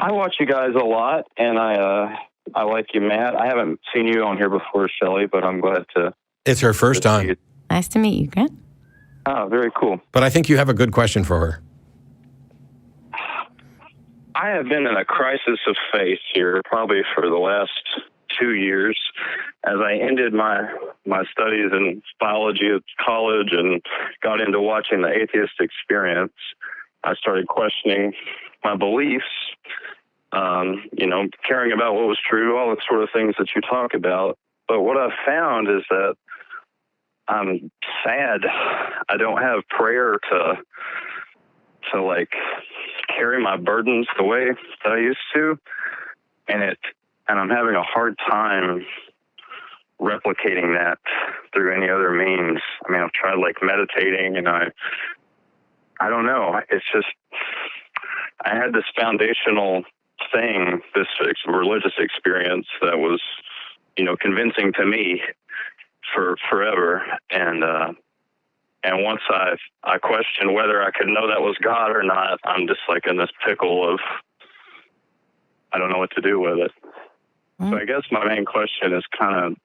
I watch you guys a lot, and I like you, Matt. I haven't seen you on here before, Shelley, but I'm glad to. It's her first time. Nice to meet you, Grant. Oh, very cool. But I think you have a good question for her. I have been in a crisis of faith here probably for the last 2 years as I ended my studies in biology at college and got into watching the Atheist Experience. I started questioning my beliefs, caring about what was true, all the sort of things that you talk about. But what I've found is that I'm sad. I don't have prayer to carry my burdens the way that I used to, and I'm having a hard time replicating that through any other means. I mean, I've tried meditating, and I don't know. It's just I had this foundational thing, this religious experience that was, convincing to me for forever, and once I questioned whether I could know that was God or not, I'm just in this pickle of I don't know what to do with it. So I guess my main question is kind of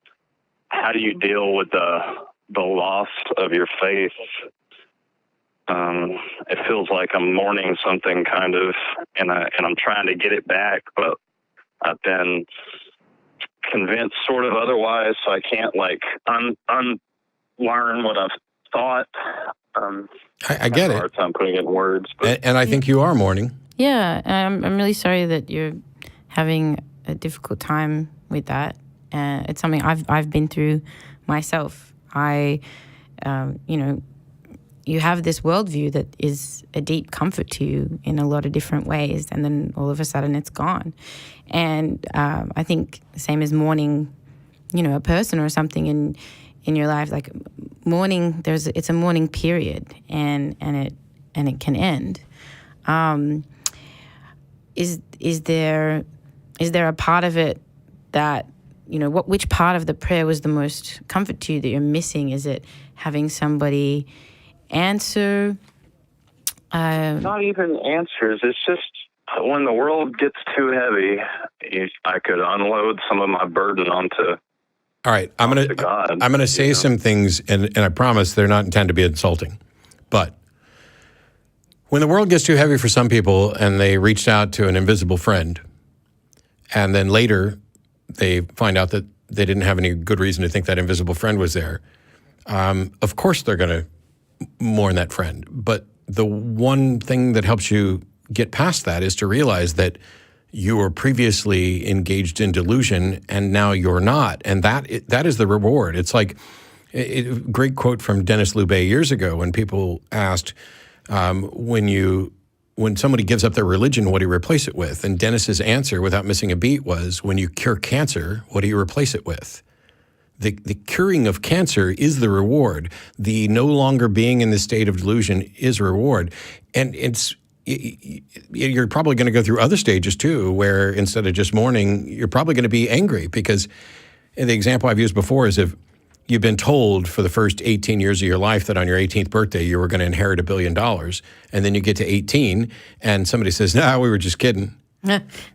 how do you deal with the loss of your faith? It feels like I'm mourning something kind of, and I'm trying to get it back, but I've been convinced sort of otherwise, so I can't unlearn what I've thought. I get it. Hard time putting it in words, but. And I think you are mourning. Yeah, I'm really sorry that you're having a difficult time with that. It's something I've been through myself. You have this worldview that is a deep comfort to you in a lot of different ways, and then all of a sudden it's gone. And I think the same as mourning, a person or something in your life, like mourning. It's a mourning period, and it can end. Is there a part of it that which part of the prayer was the most comfort to you that you're missing? Is it having somebody answer? Not even answers. It's just when the world gets too heavy, I could unload some of my burden onto. All right, I'm gonna say some things, and I promise they're not intended to be insulting, but when the world gets too heavy for some people, and they reached out to an invisible friend, and then later they find out that they didn't have any good reason to think that invisible friend was there, of course they're going to mourn that friend. But the one thing that helps you get past that is to realize that you were previously engaged in delusion and now you're not. And that is the reward. It's like a great quote from Dennis Lubay years ago when people asked, when somebody gives up their religion, what do you replace it with? And Dennis's answer, without missing a beat, was, when you cure cancer, what do you replace it with? The curing of cancer is the reward. The no longer being in the state of delusion is a reward. And you're probably going to go through other stages too, where instead of just mourning, you're probably going to be angry, because the example I've used before is if you've been told for the first 18 years of your life that on your 18th birthday you were going to inherit $1 billion, and then you get to 18 and somebody says, "No, we were just kidding."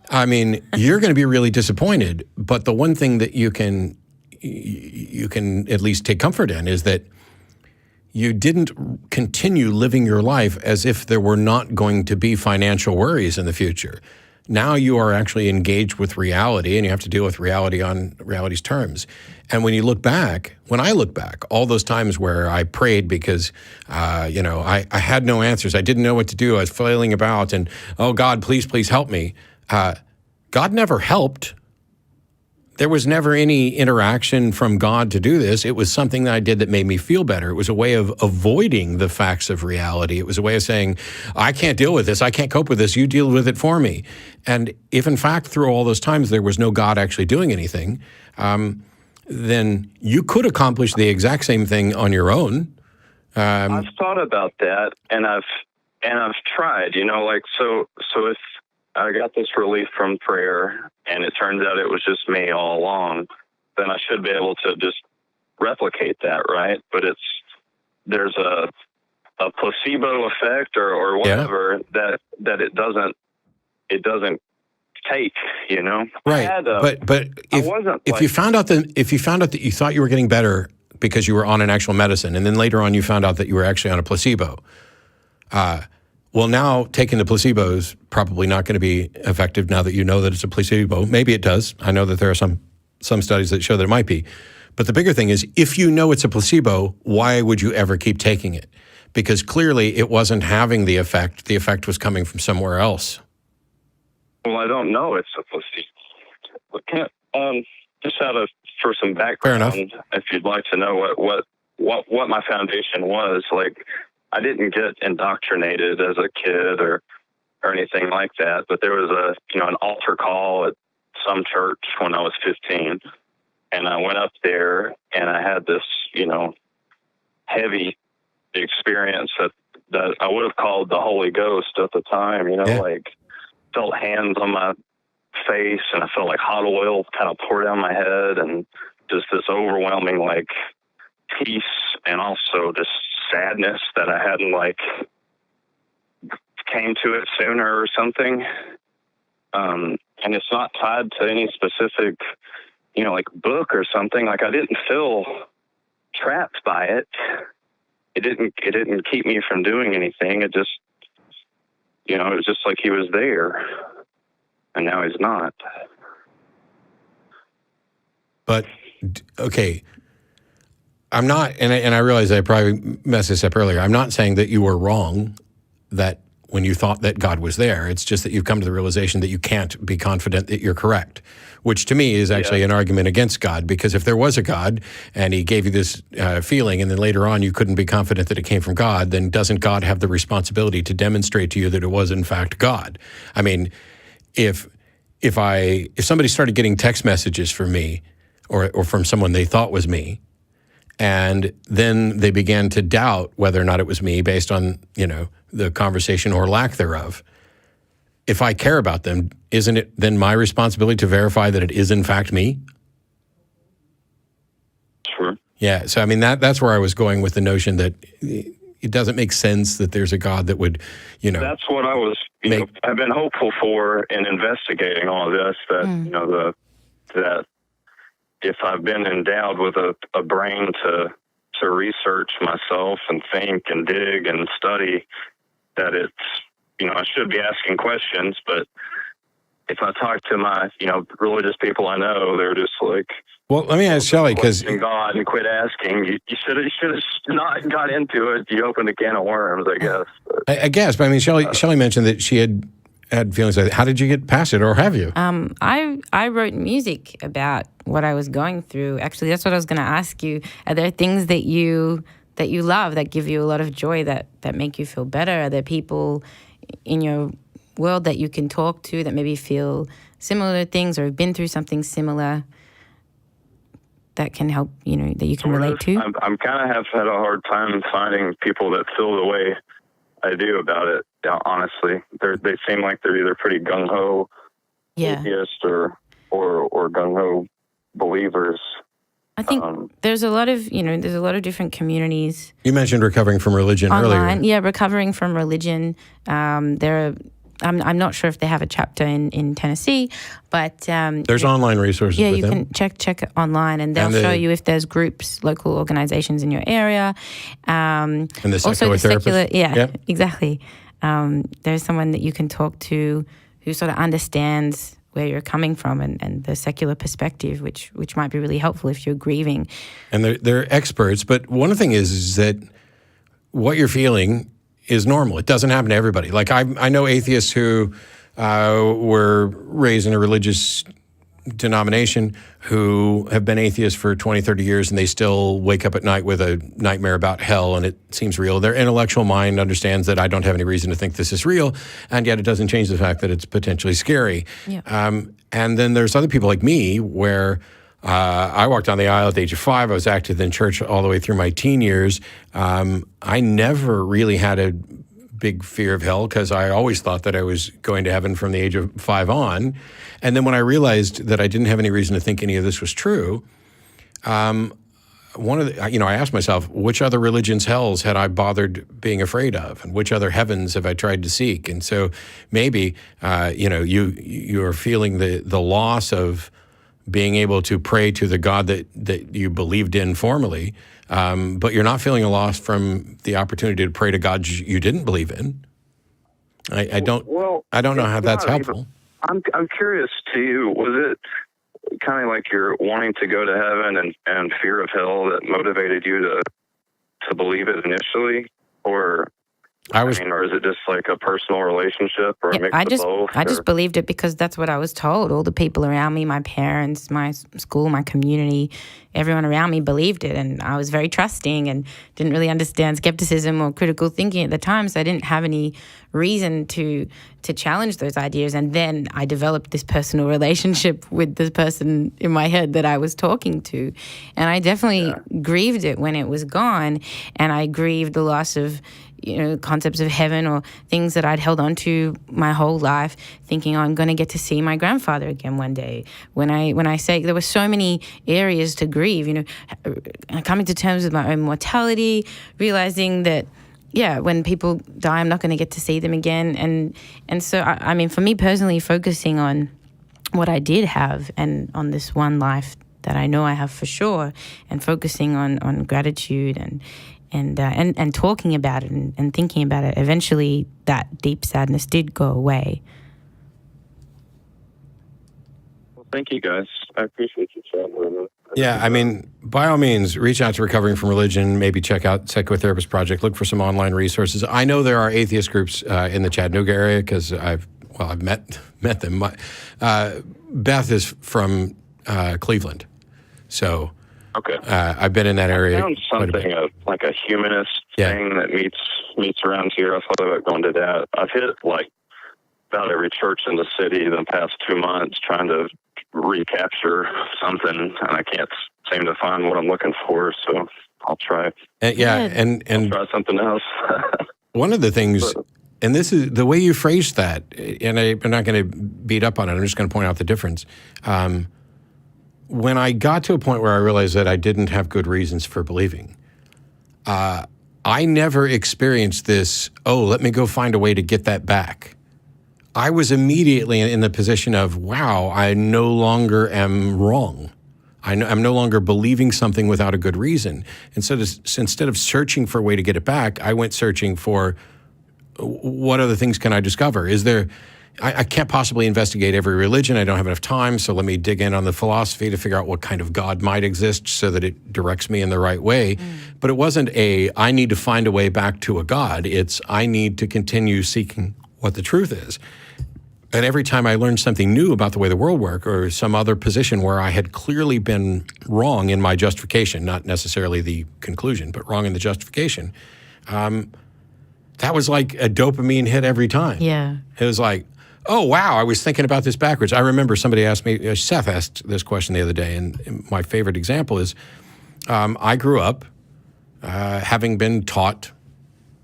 I mean, you're going to be really disappointed. But the one thing that you can at least take comfort in is that you didn't continue living your life as if there were not going to be financial worries in the future. Now you are actually engaged with reality, and you have to deal with reality on reality's terms. And when I look back, all those times where I prayed because, I had no answers. I didn't know what to do. I was flailing about and, oh, God, please help me. God never helped. There was never any interaction from God to do this. It was something that I did that made me feel better. It was a way of avoiding the facts of reality. It was a way of saying, I can't deal with this. I can't cope with this. You deal with it for me. And if, in fact, through all those times there was no God actually doing anything, then you could accomplish the exact same thing on your own. I've thought about that, and I've tried. So if I got this relief from prayer, and it turns out it was just me all along, then I should be able to just replicate that, right? But there's a placebo effect or whatever that it doesn't take, Right. But if you found out that you thought you were getting better because you were on an actual medicine, and then later on you found out that you were actually on a placebo, well, now taking the placebo is probably not going to be effective now that you know that it's a placebo. Maybe it does. I know that there are some studies that show that it might be. But the bigger thing is, if you know it's a placebo, why would you ever keep taking it? Because clearly it wasn't having the effect. The effect was coming from somewhere else. Well, I don't know it's a placebo. Just for some background, if you'd like to know what my foundation was, like, I didn't get indoctrinated as a kid or anything like that, but there was an altar call at some church when I was 15, and I went up there and I had this, heavy experience that I would have called the Holy Ghost at the time, like felt hands on my face and I felt like hot oil kind of pour down my head and just this overwhelming like peace and also just sadness that I hadn't like came to it sooner or something. And it's not tied to any specific, like book or something. Like I didn't feel trapped by it. It didn't keep me from doing anything. It just, it was just like he was there and now he's not. But, okay. I'm not, and I realize I probably messed this up earlier. I'm not saying that you were wrong that when you thought that God was there. It's just that you've come to the realization that you can't be confident that you're correct, which to me is actually an argument against God, because if there was a God and he gave you this feeling and then later on you couldn't be confident that it came from God, then doesn't God have the responsibility to demonstrate to you that it was in fact God? I mean, if somebody started getting text messages from me or from someone they thought was me, and then they began to doubt whether or not it was me based on, the conversation or lack thereof. If I care about them, isn't it then my responsibility to verify that it is in fact me? Sure. Yeah. So, I mean, that's where I was going with the notion that it doesn't make sense that there's a God that would, That's what I was, I've been hopeful for in investigating all of this, that, that if I've been endowed with a brain to research myself and think and dig and study, that it's, I should be asking questions, but if I talk to my, religious people I know, they're just like, well, let me ask Shelley, because God and quit asking. You should have not got into it. You opened a can of worms, I guess. I guess, but I mean, Shelley mentioned that she had feelings like that. How did you get past it, or have you? I wrote music about what I was going through. Actually, that's what I was going to ask you. Are there things that you love that give you a lot of joy that make you feel better? Are there people in your world that you can talk to that maybe feel similar things or have been through something similar that can help, that you can relate to? I'm kind of have had a hard time finding people that feel the way I do about it. Honestly, they seem like they're either pretty gung ho atheists or gung ho believers. I think there's a lot of different communities. You mentioned recovering from religion online, earlier. Yeah, recovering from religion. I'm not sure if they have a chapter in Tennessee, but there's online resources. Yeah, with you them. can check it online, and they'll show you if there's groups, local organizations in your area. And the also the secular, yep. Exactly. There's someone that you can talk to who sort of understands where you're coming from and the secular perspective, which might be really helpful if you're grieving. And they're experts, but one thing is that what you're feeling is normal. It doesn't happen to everybody. Like I know atheists who were raised in a religious denomination who have been atheists for 20, 30 years, and they still wake up at night with a nightmare about hell, and it seems real. Their intellectual mind understands that I don't have any reason to think this is real, and yet it doesn't change the fact that it's potentially scary. Yeah. And then there's other people like me where I walked down the aisle at the age of 5. I was active in church all the way through my teen years. I never really had a big fear of hell because I always thought that I was going to heaven from the age of 5 on. And then when I realized that I didn't have any reason to think any of this was true, I asked myself, which other religion's hells had I bothered being afraid of, and which other heavens have I tried to seek? And so maybe, you are feeling the loss of being able to pray to the God that you believed in formerly, but you're not feeling a loss from the opportunity to pray to God you didn't believe in. I don't know how that's helpful. I'm curious too. Was it kind of like you're wanting to go to heaven and fear of hell that motivated you to believe it initially, or or is it just like a personal relationship or a mix of both? I just believed it because that's what I was told. All the people around me, my parents, my school, my community, everyone around me believed it. And I was very trusting and didn't really understand skepticism or critical thinking at the time. So I didn't have any reason to challenge those ideas. And then I developed this personal relationship with this person in my head that I was talking to. And I definitely grieved it when it was gone. And I grieved the loss of concepts of heaven or things that I'd held on to my whole life, thinking, I'm going to get to see my grandfather again one day. When I say there were so many areas to grieve, coming to terms with my own mortality, realizing that, when people die, I'm not going to get to see them again. And so, I mean, for me personally, focusing on what I did have and on this one life that I know I have for sure, and focusing on gratitude and talking about it and thinking about it, eventually that deep sadness did go away. Well, thank you guys. I appreciate you chatting with me. Yeah, I mean, by all means, reach out to Recovering from Religion, maybe check out Psychotherapist Project, look for some online resources. I know there are atheist groups in the Chattanooga area because I've met them. Beth is from Cleveland, so... Okay. I've been in that area. I found something like a humanist thing that meets around here. I thought about going to that. I've hit like about every church in the city in the past 2 months trying to recapture something, and I can't seem to find what I'm looking for. So I'll try. And I'll try something else. One of the things, and this is the way you phrased that, and I'm not going to beat up on it. I'm just going to point out the difference. When I got to a point where I realized that I didn't have good reasons for believing, I never experienced this, let me go find a way to get that back. I was immediately in the position of, wow, I no longer am wrong. I'm no longer believing something without a good reason. And so instead of searching for a way to get it back, I went searching for what other things can I discover? I can't possibly investigate every religion. I don't have enough time, so let me dig in on the philosophy to figure out what kind of God might exist so that it directs me in the right way. But it wasn't I need to find a way back to a God. It's I need to continue seeking what the truth is. And every time I learned something new about the way the world worked or some other position where I had clearly been wrong in my justification, not necessarily the conclusion, but wrong in the justification, that was like a dopamine hit every time. Yeah. It was like, oh, wow, I was thinking about this backwards. I remember somebody asked me, Seth asked this question the other day, and my favorite example is I grew up having been taught,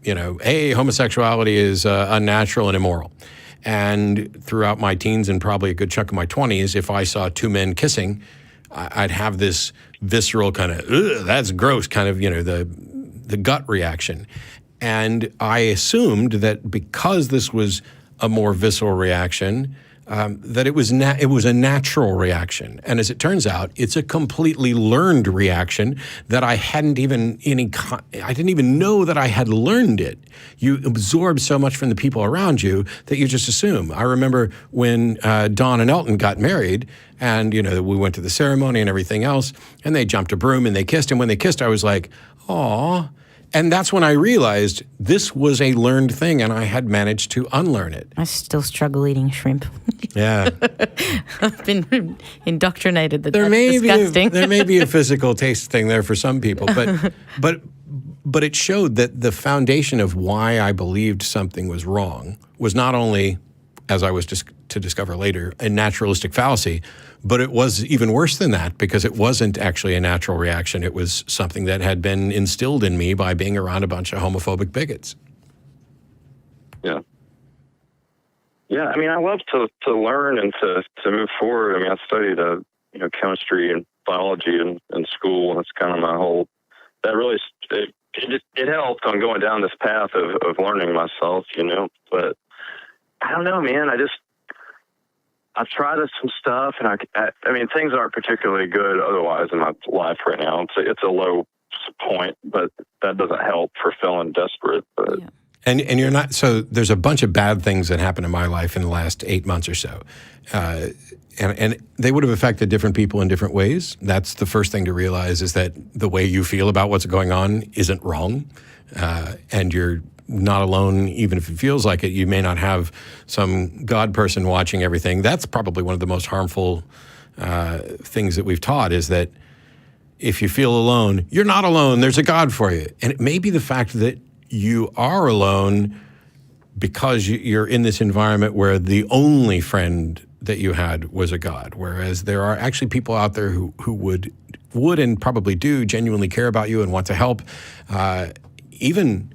hey, homosexuality is unnatural and immoral. And throughout my teens and probably a good chunk of my 20s, if I saw two men kissing, I'd have this visceral kind of, that's gross, kind of, the gut reaction. And I assumed that because this was a more visceral reaction, that it was a natural reaction. And as it turns out, it's a completely learned reaction that I didn't even know that I had learned it. You absorb so much from the people around you that you just assume. I remember when Dawn and Elton got married, and we went to the ceremony and everything else, and they jumped a broom and they kissed. And when they kissed, I was like, "Aw." And that's when I realized this was a learned thing, and I had managed to unlearn it. I still struggle eating shrimp. Yeah. I've been indoctrinated that that's disgusting. There may be a physical taste thing there for some people, but it showed that the foundation of why I believed something was wrong was not only, as I was to discover later, a naturalistic fallacy, but it was even worse than that because it wasn't actually a natural reaction. It was something that had been instilled in me by being around a bunch of homophobic bigots. Yeah. Yeah, I mean, I love to learn and to move forward. I mean, I studied chemistry and biology in school. That's kind of my whole. That really it helped on going down this path of learning myself, But I don't know, man. I've tried some stuff, and I mean, things aren't particularly good otherwise in my life right now. It's a low point, but that doesn't help for feeling desperate. But. Yeah. And you're not, so there's a bunch of bad things that happened in my life in the last 8 months or so. And they would have affected different people in different ways. That's the first thing to realize, is that the way you feel about what's going on isn't wrong. And you're not alone, even if it feels like it. You may not have some God person watching everything. That's probably one of the most harmful things that we've taught, is that if you feel alone, you're not alone. There's a God for you. And it may be the fact that you are alone because you're in this environment where the only friend that you had was a God, whereas there are actually people out there who would and probably do genuinely care about you and want to help. Even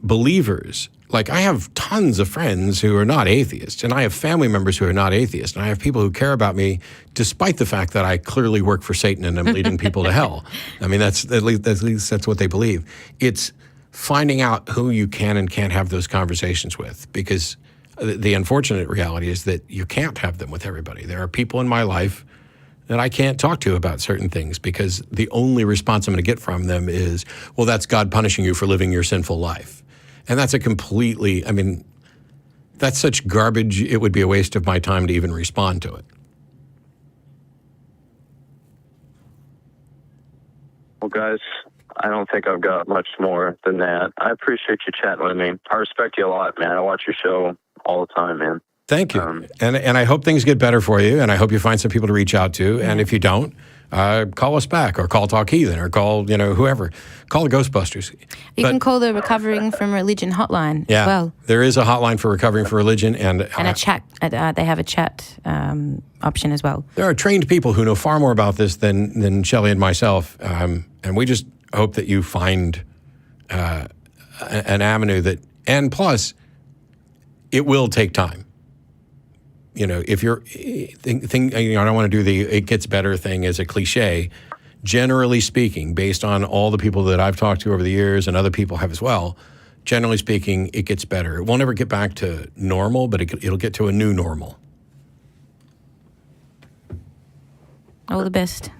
believers. Like, I have tons of friends who are not atheists, and I have family members who are not atheists, and I have people who care about me despite the fact that I clearly work for Satan and I'm leading people to hell. I mean, that's at least that's what they believe. It's finding out who you can and can't have those conversations with, because the unfortunate reality is that you can't have them with everybody. There are people in my life that I can't talk to about certain things because the only response I'm going to get from them is, well, that's God punishing you for living your sinful life. And that's that's such garbage, it would be a waste of my time to even respond to it. Well, guys, I don't think I've got much more than that. I appreciate you chatting with me. I respect you a lot, man. I watch your show all the time, man. Thank you. And I hope things get better for you, and I hope you find some people to reach out to. And if you don't, call us back, or call Talk Heathen, or call, whoever. Call the Ghostbusters. You can call the Recovering from Religion hotline as well. There is a hotline for Recovering from Religion. And a chat. They have a chat option as well. There are trained people who know far more about this than Shelley and myself. And we just hope that you find an avenue that, and plus, it will take time. If you're I don't want to do the "it gets better" thing as a cliche. Generally speaking, based on all the people that I've talked to over the years, and other people have as well, generally speaking, it gets better. It won't ever get back to normal, but it'll get to a new normal. All the best.